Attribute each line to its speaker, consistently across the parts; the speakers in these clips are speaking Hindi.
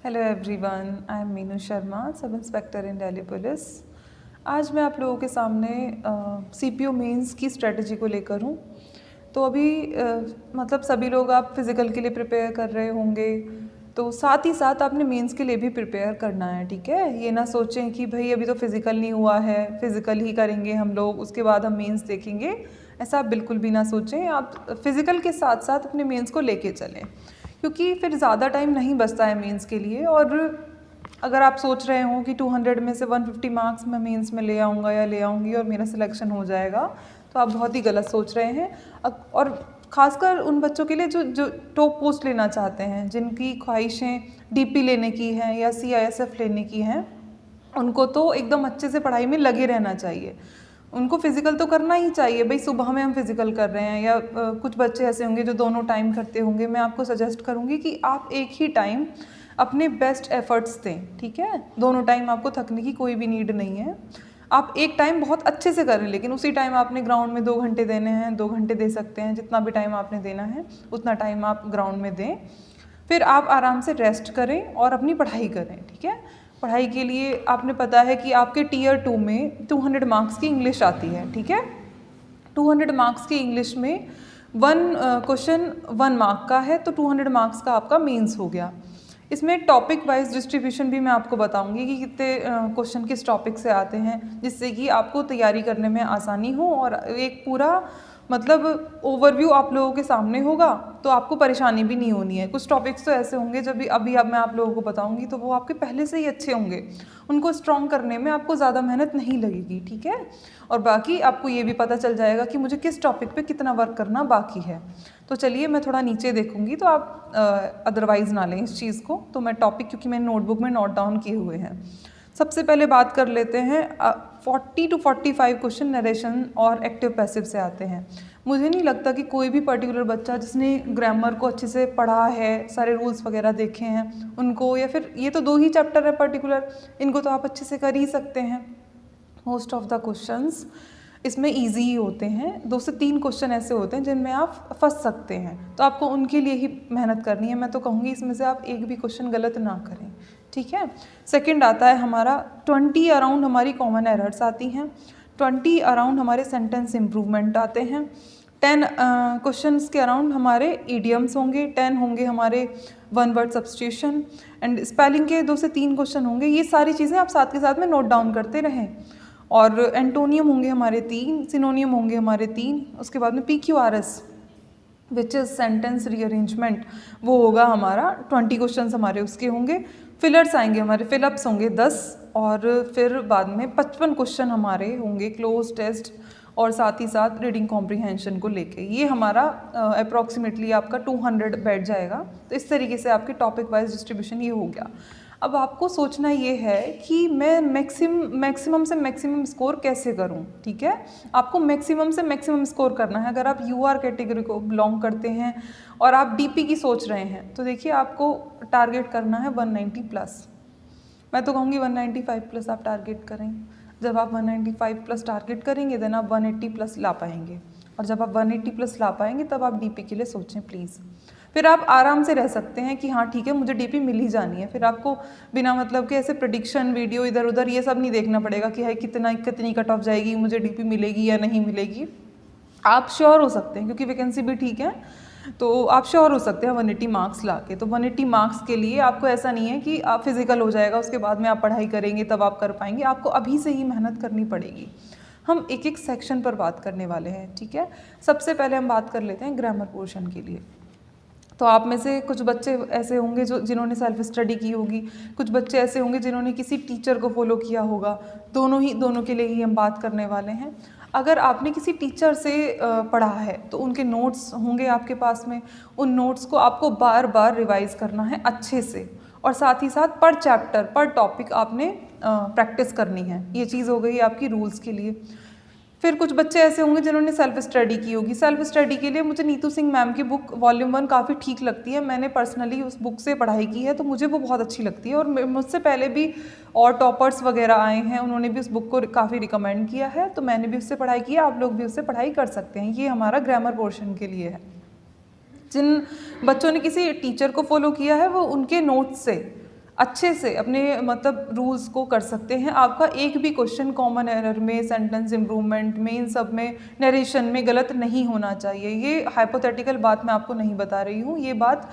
Speaker 1: Hello everyone, I am Meenu Sharma, sub inspector in Delhi police. आज मैं आप लोगों के सामने सीपीओ मेंस की स्ट्रेटजी को लेकर हूँ। तो अभी मतलब सभी लोग आप फिज़िकल के लिए प्रिपेयर कर रहे होंगे, तो साथ ही साथ आपने मेंस के लिए भी प्रिपेयर करना है, ठीक है। ये ना सोचें कि भाई अभी तो फिज़िकल नहीं हुआ है, फिज़िकल ही करेंगे हम लोग, उसके बाद हम मेंस देखेंगे। ऐसा आप बिल्कुल भी ना सोचें। आप फिज़िकल के साथ साथ अपने मेंस को लेके चलें, क्योंकि फिर ज़्यादा टाइम नहीं बचता है मेंस के लिए। और अगर आप सोच रहे हो कि 200 में से 150 मार्क्स मैं मेंस में ले आऊँगा या ले आऊँगी और मेरा सिलेक्शन हो जाएगा, तो आप बहुत ही गलत सोच रहे हैं। और ख़ासकर उन बच्चों के लिए जो जो टॉप पोस्ट लेना चाहते हैं, जिनकी ख्वाहिशें डीपी लेने की हैं या सीआईएसएफ लेने की हैं, उनको तो एकदम अच्छे से पढ़ाई में लगे रहना चाहिए। उनको फिज़िकल तो करना ही चाहिए भाई। सुबह में हम फिज़िकल कर रहे हैं या कुछ बच्चे ऐसे होंगे जो दोनों टाइम करते होंगे। मैं आपको सजेस्ट करूँगी कि आप एक ही टाइम अपने बेस्ट एफर्ट्स दें, ठीक है। दोनों टाइम आपको थकने की कोई भी नीड नहीं है। आप एक टाइम बहुत अच्छे से करें, लेकिन उसी टाइम आपने ग्राउंड में 2 घंटे देने हैं, 2 घंटे दे सकते हैं। जितना भी टाइम आपने देना है उतना टाइम आप ग्राउंड में दें। फिर आप आराम से रेस्ट करें और अपनी पढ़ाई करें, ठीक है। पढ़ाई के लिए आपने पता है कि आपके टीयर 2 में 200 मार्क्स की इंग्लिश आती है, ठीक है। 200 मार्क्स की इंग्लिश में 1 क्वेश्चन 1 मार्क का है, तो 200 मार्क्स का आपका मेंस हो गया। इसमें टॉपिक वाइज डिस्ट्रीब्यूशन भी मैं आपको बताऊंगी कि कितने क्वेश्चन किस टॉपिक से आते हैं, जिससे कि आपको तैयारी करने में आसानी हो और एक पूरा मतलब ओवरव्यू आप लोगों के सामने होगा, तो आपको परेशानी भी नहीं होनी है। कुछ टॉपिक्स तो ऐसे होंगे जब अभी अब मैं आप लोगों को बताऊंगी तो वो आपके पहले से ही अच्छे होंगे, उनको स्ट्रॉन्ग करने में आपको ज़्यादा मेहनत नहीं लगेगी, ठीक है। और बाकी आपको ये भी पता चल जाएगा कि मुझे किस टॉपिक पे कितना वर्क करना बाकी है। तो चलिए मैं थोड़ा नीचे देखूंगी, तो आप अदरवाइज़ ना लें इस चीज़ को। तो मैं टॉपिक, क्योंकि मैंने नोटबुक में नोट डाउन किए हुए हैं, सबसे पहले बात कर लेते हैं। 40 to 45 क्वेश्चन नरेशन और एक्टिव पैसिव से आते हैं। मुझे नहीं लगता कि कोई भी पर्टिकुलर बच्चा जिसने ग्रामर को अच्छे से पढ़ा है, सारे रूल्स वगैरह देखे हैं उनको, या फिर ये तो 2 ही चैप्टर है पर्टिकुलर, इनको तो आप अच्छे से कर ही सकते हैं। मोस्ट ऑफ द क्वेश्चंस इसमें इजी ही होते हैं। 2 से 3 क्वेश्चन ऐसे होते हैं जिनमें आप फंस सकते हैं, तो आपको उनके लिए ही मेहनत करनी है। मैं तो कहूँगी इसमें से आप एक भी क्वेश्चन गलत ना करें, ठीक है। सेकंड आता है हमारा 20 अराउंड हमारी कॉमन एरर्स आती हैं, 20 अराउंड हमारे सेंटेंस इम्प्रूवमेंट आते हैं, 10 क्वेश्चंस के अराउंड हमारे ईडियम्स होंगे, 10 होंगे हमारे 1 वर्ड सब्स्टिट्यूशन, एंड स्पेलिंग के 2 से 3 क्वेश्चन होंगे। ये सारी चीज़ें आप साथ के साथ में नोट डाउन करते रहें। और एंटोनियम होंगे हमारे 3, सिनोनियम होंगे हमारे 3। उसके बाद में PQRS which is sentence rearrangement, वो होगा हमारा 20 क्वेश्चन हमारे उसके होंगे। फिलर्स आएंगे हमारे, फिलअप्स होंगे 10, और फिर बाद में 55 क्वेश्चन हमारे होंगे क्लोज टेस्ट और साथ ही साथ रीडिंग कॉम्प्रीहेंशन को लेके। ये हमारा अप्रॉक्सीमेटली आपका 200 बैठ जाएगा। तो इस तरीके से आपके टॉपिक वाइज डिस्ट्रीब्यूशन ये हो गया। अब आपको सोचना ये है कि मैं मैक्सिमम से मैक्सिमम स्कोर कैसे करूं, ठीक है। आपको मैक्सिमम से मैक्सिमम स्कोर करना है। अगर आप यूआर कैटेगरी को बिलोंग करते हैं और आप डीपी की सोच रहे हैं, तो देखिए आपको टारगेट करना है 190 प्लस। मैं तो कहूँगी 195 प्लस आप टारगेट करें। जब आप 195 प्लस टारगेट करेंगे देन आप 180 प्लस ला पाएंगे, और जब आप 180 प्लस ला पाएंगे तब आप डीपी के लिए सोचें प्लीज़। फिर आप आराम से रह सकते हैं कि हाँ ठीक है मुझे डीपी मिल ही जानी है। फिर आपको बिना मतलब के ऐसे प्रेडिक्शन वीडियो इधर उधर ये सब नहीं देखना पड़ेगा कि है कितनी कट ऑफ जाएगी, मुझे डीपी मिलेगी या नहीं मिलेगी। आप श्योर हो सकते हैं क्योंकि वैकेंसी भी ठीक है, तो आप श्योर हो सकते हैं 180 मार्क्स ला के। तो 180 मार्क्स के लिए आपको ऐसा नहीं है कि आप फिजिकल हो जाएगा उसके बाद में आप पढ़ाई करेंगे तब आप कर पाएंगे। आपको अभी से ही मेहनत करनी पड़ेगी। हम एक एक सेक्शन पर बात करने वाले हैं, ठीक है। सबसे पहले हम बात कर लेते हैं ग्रामर पोर्शन के लिए। तो आप में से कुछ बच्चे ऐसे होंगे जिन्होंने सेल्फ स्टडी की होगी, कुछ बच्चे ऐसे होंगे जिन्होंने किसी टीचर को फॉलो किया होगा। दोनों के लिए ही हम बात करने वाले हैं। अगर आपने किसी टीचर से पढ़ा है तो उनके नोट्स होंगे आपके पास में। उन नोट्स को आपको बार बार रिवाइज करना है अच्छे से, और साथ ही साथ पर चैप्टर पर टॉपिक आपने प्रैक्टिस करनी है। ये चीज़ हो गई आपकी रूल्स के लिए। फिर कुछ बच्चे ऐसे होंगे जिन्होंने सेल्फ स्टडी की होगी। सेल्फ स्टडी के लिए मुझे नीतू सिंह मैम की बुक वॉल्यूम 1 काफ़ी ठीक लगती है। मैंने पर्सनली उस बुक से पढ़ाई की है, तो मुझे वो बहुत अच्छी लगती है। और मुझसे पहले भी और टॉपर्स वगैरह आए हैं, उन्होंने भी उस बुक को काफ़ी रिकमेंड किया है, तो मैंने भी उससे पढ़ाई की है। आप लोग भी उससे पढ़ाई कर सकते हैं। ये हमारा ग्रामर पोर्शन के लिए है। जिन बच्चों ने किसी टीचर को फॉलो किया है वो उनके नोट्स से अच्छे से अपने मतलब रूल्स को कर सकते हैं। आपका एक भी क्वेश्चन कॉमन एरर में, सेंटेंस इम्प्रूवमेंट में, इन सब में, नरेशन में गलत नहीं होना चाहिए। ये हाइपोथेटिकल बात मैं आपको नहीं बता रही हूँ, ये बात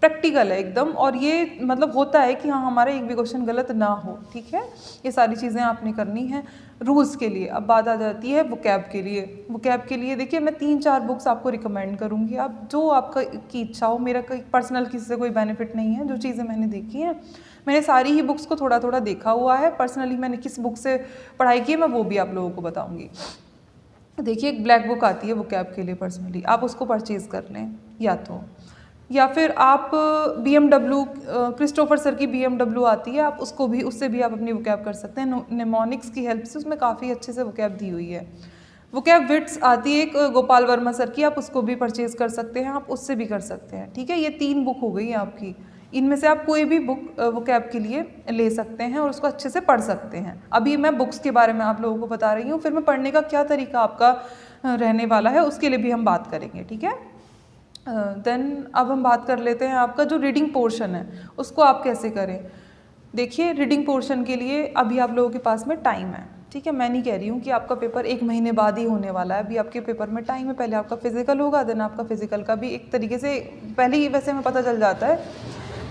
Speaker 1: प्रैक्टिकल है एकदम। और ये मतलब होता है कि हाँ हमारा एक भी क्वेश्चन गलत ना हो, ठीक है। ये सारी चीज़ें आपने करनी है रूल्स के लिए। अब बात आ जाती है वोकैब के लिए। वोकैब के लिए देखिए मैं 3-4 बुक्स आपको रिकमेंड करूँगी, आप जो आपका की इच्छा हो। मेरा कोई पर्सनल किसी से कोई बेनिफिट नहीं है। जो चीज़ें मैंने देखी हैं, मैंने सारी ही बुक्स को थोड़ा थोड़ा देखा हुआ है। पर्सनली मैंने किस बुक से पढ़ाई की है मैं वो भी आप लोगों को बताऊँगी। देखिए एक ब्लैक बुक आती है वोकैब के लिए, पर्सनली आप उसको परचेज़ कर लें, या फिर आप BMW, क्रिस्टोफर सर की BMW आती है, आप उसको भी, उससे भी आप अपनी वोकैब कर सकते हैं। निमोनिक्स की हेल्प से उसमें काफ़ी अच्छे से वोकैब दी हुई है। वोकैब विट्स आती है एक गोपाल वर्मा सर की, आप उसको भी परचेज़ कर सकते हैं, आप उससे भी कर सकते हैं, ठीक है। ये 3 बुक हो गई आपकी। इनमें से आप कोई भी बुक वोकैब के लिए ले सकते हैं और उसको अच्छे से पढ़ सकते हैं। अभी मैं बुक्स के बारे में आप लोगों को बता रही हूँ, फिर मैं पढ़ने का क्या तरीका आपका रहने वाला है उसके लिए भी हम बात करेंगे, ठीक है। देन अब हम बात कर लेते हैं आपका जो रीडिंग पोर्शन है उसको आप कैसे करें। देखिए रीडिंग पोर्शन के लिए अभी आप लोगों के पास में टाइम है, ठीक है। मैं नहीं कह रही हूँ कि आपका पेपर 1 महीने बाद ही होने वाला है, अभी आपके पेपर में टाइम है। पहले आपका फिजिकल होगा, देन आपका फिजिकल का भी एक तरीके से पहले ही वैसे हमें पता चल जाता है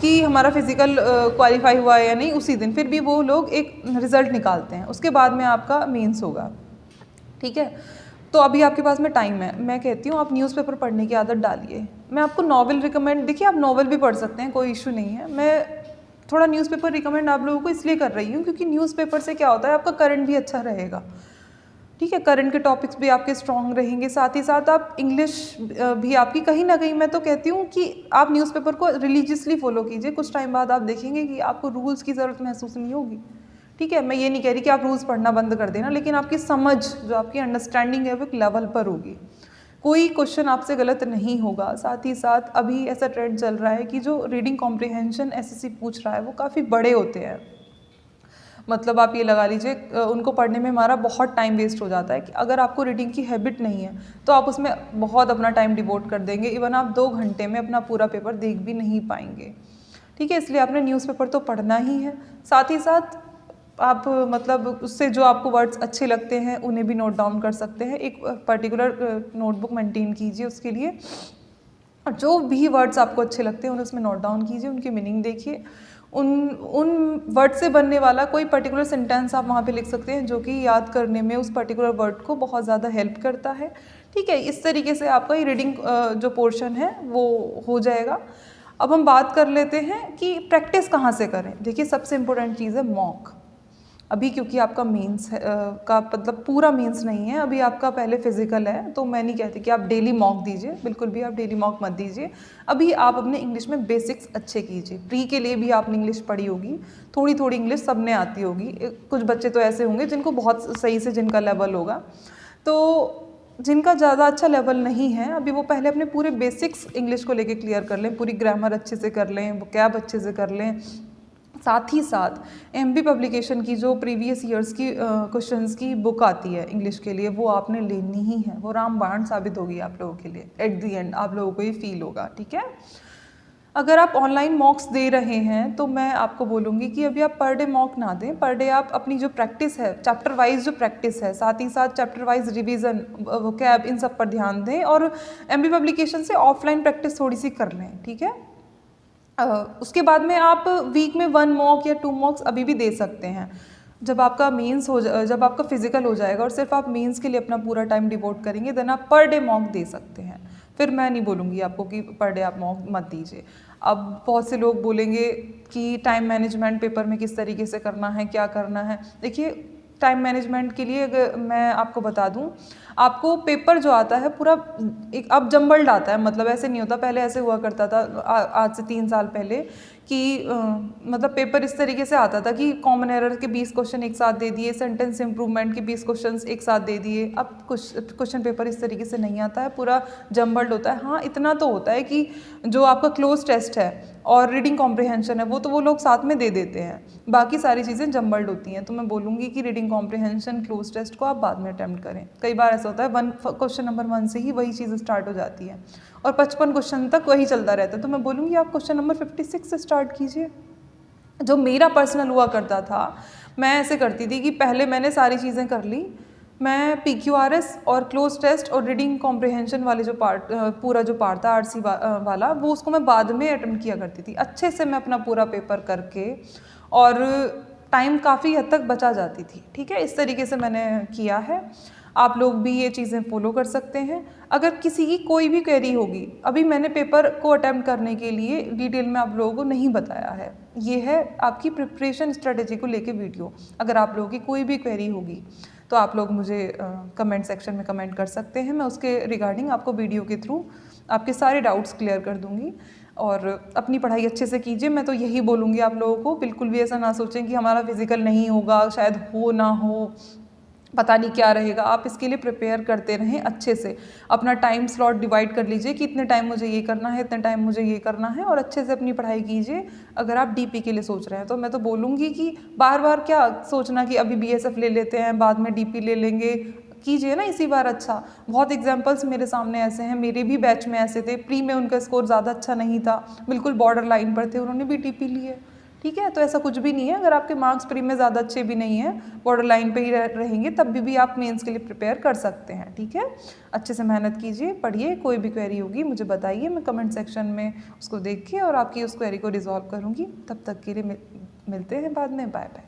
Speaker 1: कि हमारा फिजिकल क्वालिफाई हुआ है या नहीं उसी दिन, फिर भी वो लोग एक रिज़ल्ट निकालते हैं, उसके बाद में आपका मेंस होगा, ठीक है। तो अभी आपके पास में टाइम है। मैं कहती हूँ आप न्यूज़पेपर पढ़ने की आदत डालिए। मैं आपको नॉवल रिकमेंड, देखिए आप नॉवल भी पढ़ सकते हैं, कोई इशू नहीं है। मैं थोड़ा न्यूज़पेपर रिकमेंड आप लोगों को इसलिए कर रही हूँ क्योंकि न्यूज़पेपर से क्या होता है, आपका करंट भी अच्छा रहेगा, ठीक है। करंट के टॉपिक्स भी आपके स्ट्रॉन्ग रहेंगे, साथ ही साथ आप इंग्लिश भी आपकी कहीं ना कहीं, मैं तो कहती हूँ कि आप न्यूज़पेपर को रिलीजियसली फॉलो कीजिए। कुछ टाइम बाद आप देखेंगे कि आपको रूल्स की ज़रूरत महसूस नहीं होगी, ठीक है। मैं ये नहीं कह रही कि आप रूल्स पढ़ना बंद कर देना, लेकिन आपकी समझ, जो आपकी अंडरस्टैंडिंग है वो एक लेवल पर होगी, कोई क्वेश्चन आपसे गलत नहीं होगा। साथ ही साथ अभी ऐसा ट्रेंड चल रहा है कि जो रीडिंग कॉम्प्रिहेंशन SSC पूछ रहा है वो काफ़ी बड़े होते हैं। मतलब आप ये लगा लीजिए उनको पढ़ने में हमारा बहुत टाइम वेस्ट हो जाता है कि अगर आपको रीडिंग की हैबिट नहीं है तो आप उसमें बहुत अपना टाइम डिवोट कर देंगे, इवन आप 2 घंटे में अपना पूरा पेपर देख भी नहीं पाएंगे, ठीक है। इसलिए आपने न्यूज़पेपर तो पढ़ना ही है। साथ ही साथ आप मतलब उससे जो आपको वर्ड्स अच्छे लगते हैं उन्हें भी नोट डाउन कर सकते हैं। एक पर्टिकुलर नोटबुक मेंटेन कीजिए उसके लिए, और जो भी वर्ड्स आपको अच्छे लगते हैं उन्हें उसमें नोट डाउन कीजिए, उनकी मीनिंग देखिए। उन वर्ड से बनने वाला कोई पर्टिकुलर सेंटेंस आप वहाँ पे लिख सकते हैं जो कि याद करने में उस पर्टिकुलर वर्ड को बहुत ज़्यादा हेल्प करता है, ठीक है। इस तरीके से आपका ये रीडिंग जो पोर्शन है वो हो जाएगा। अब हम बात कर लेते हैं कि प्रैक्टिस कहाँ से करें। देखिए सबसे इम्पोर्टेंट चीज़ है मॉक। अभी क्योंकि आपका मेंस का मतलब पूरा मेंस नहीं है, अभी आपका पहले फिजिकल है, तो मैं नहीं कहती कि आप डेली मॉक दीजिए, बिल्कुल भी आप डेली मॉक मत दीजिए। अभी आप अपने इंग्लिश में बेसिक्स अच्छे कीजिए। प्री के लिए भी आपने इंग्लिश पढ़ी होगी, थोड़ी थोड़ी इंग्लिश सबने आती होगी। कुछ बच्चे तो ऐसे होंगे जिनको बहुत सही से जिनका लेवल होगा, तो जिनका ज़्यादा अच्छा लेवल नहीं है अभी वो पहले अपने पूरे बेसिक्स इंग्लिश को लेके क्लियर कर लें, पूरी ग्रामर अच्छे से कर लें, वोकैब अच्छे से कर लें। साथ ही साथ MB पब्लिकेशन की जो प्रीवियस ईयर्स की क्वेश्चंस की बुक आती है इंग्लिश के लिए, वो आपने लेनी ही है। वो रामबाण साबित होगी आप लोगों के लिए, एट दी एंड आप लोगों को ये फील होगा, ठीक है। अगर आप ऑनलाइन मॉक्स दे रहे हैं तो मैं आपको बोलूँगी कि अभी आप पर डे मॉक ना दें। पर डे आप अपनी जो प्रैक्टिस है, चैप्टर वाइज जो प्रैक्टिस है, साथ ही साथ चैप्टर वाइज रिवीजन, वोकैब, इन सब पर ध्यान दें। और MB पब्लिकेशन से ऑफलाइन प्रैक्टिस थोड़ी सी कर लें, ठीक है। उसके बाद में आप वीक में 1 मॉक या 2 मॉक्स अभी भी दे सकते हैं। जब आपका मेंस हो जब आपका फिजिकल हो जाएगा और सिर्फ आप मेंस के लिए अपना पूरा टाइम डिवोट करेंगे, देन आप पर डे मॉक दे सकते हैं। फिर मैं नहीं बोलूँगी आपको कि पर डे आप मॉक मत दीजिए। अब बहुत से लोग बोलेंगे कि टाइम मैनेजमेंट पेपर में किस तरीके से करना है, क्या करना है। देखिए टाइम मैनेजमेंट के लिए अगर मैं आपको बता दूं, आपको पेपर जो आता है पूरा एक अब जम्बल्ड आता है। मतलब ऐसे नहीं होता, पहले ऐसे हुआ करता था आज से 3 साल पहले कि मतलब पेपर इस तरीके से आता था कि कॉमन एरर के 20 क्वेश्चन एक साथ दे दिए, सेंटेंस इम्प्रूवमेंट के 20 क्वेश्चन एक साथ दे दिए। अब क्वेश्चन पेपर इस तरीके से नहीं आता है, पूरा जम्बल्ड होता है। हाँ इतना तो होता है कि जो आपका क्लोज टेस्ट है और रीडिंग कॉम्प्रिहेंशन है वो लोग साथ में दे देते हैं, बाकी सारी चीज़ें जम्बल्ड होती हैं। तो मैं बोलूँगी कि रीडिंग कॉम्प्रिहेंशन क्लोज टेस्ट को आप बाद में अटैम्प्ट करें। कई बार ऐसा होता है क्वेश्चन नंबर 1 से ही वही चीज़ स्टार्ट हो जाती है और 55 क्वेश्चन तक वही चलता रहता है। तो मैं बोलूँगी आप क्वेश्चन नंबर 56 से स्टार्ट कीजिए, जो मेरा पर्सनल हुआ करता था, मैं ऐसे करती थी कि पहले मैंने सारी चीज़ें कर ली, मैं PQRS और क्लोज टेस्ट और रीडिंग कॉम्प्रिहेंशन वाले जो पार्ट पूरा जो पार्ट था RC वाला, वो उसको मैं बाद में अटेम्प्ट किया करती थी। अच्छे से मैं अपना पूरा पेपर करके, और टाइम काफ़ी हद तक बचा जाती थी। ठीक है, इस तरीके से मैंने किया है। आप लोग भी ये चीज़ें फॉलो कर सकते हैं। अगर किसी की कोई भी क्वेरी होगी, अभी मैंने पेपर को अटेम्प्ट करने के लिए डिटेल में आप लोगों को नहीं बताया है, ये है आपकी प्रिपरेशन स्ट्रेटेजी को लेके वीडियो। अगर आप लोगों की कोई भी क्वेरी होगी तो आप लोग मुझे कमेंट सेक्शन में कमेंट कर सकते हैं। मैं उसके रिगार्डिंग आपको वीडियो के थ्रू आपके सारे डाउट्स क्लियर कर दूंगी। और अपनी पढ़ाई अच्छे से कीजिए, मैं तो यही बोलूँगी आप लोगों को। बिल्कुल भी ऐसा ना सोचें कि हमारा फिज़िकल नहीं होगा, शायद हो ना हो, पता नहीं क्या रहेगा। आप इसके लिए प्रिपेयर करते रहें अच्छे से। अपना टाइम स्लॉट डिवाइड कर लीजिए कि इतने टाइम मुझे ये करना है, इतने टाइम मुझे ये करना है, और अच्छे से अपनी पढ़ाई कीजिए। अगर आप DP के लिए सोच रहे हैं तो मैं तो बोलूँगी कि बार बार क्या सोचना कि अभी BSF ले लेते हैं, बाद में DP ले लेंगे। कीजिए ना इसी बार अच्छा। बहुत एग्जाम्पल्स मेरे सामने ऐसे हैं, मेरे भी बैच में ऐसे थे, प्री में उनका स्कोर ज़्यादा अच्छा नहीं था, बिल्कुल बॉर्डर लाइन पर थे, उन्होंने भी DP ली है। ठीक है, तो ऐसा कुछ भी नहीं है। अगर आपके मार्क्स प्री में ज़्यादा अच्छे भी नहीं हैं, बॉर्डर लाइन पे ही रहेंगे, तब भी आप मेंस के लिए प्रिपेयर कर सकते हैं। ठीक है, अच्छे से मेहनत कीजिए, पढ़िए। कोई भी क्वेरी होगी मुझे बताइए, मैं कमेंट सेक्शन में उसको देख के और आपकी उस क्वेरी को रिजॉल्व करूँगी। तब तक के लिए मिलते हैं बाद में। Bye bye.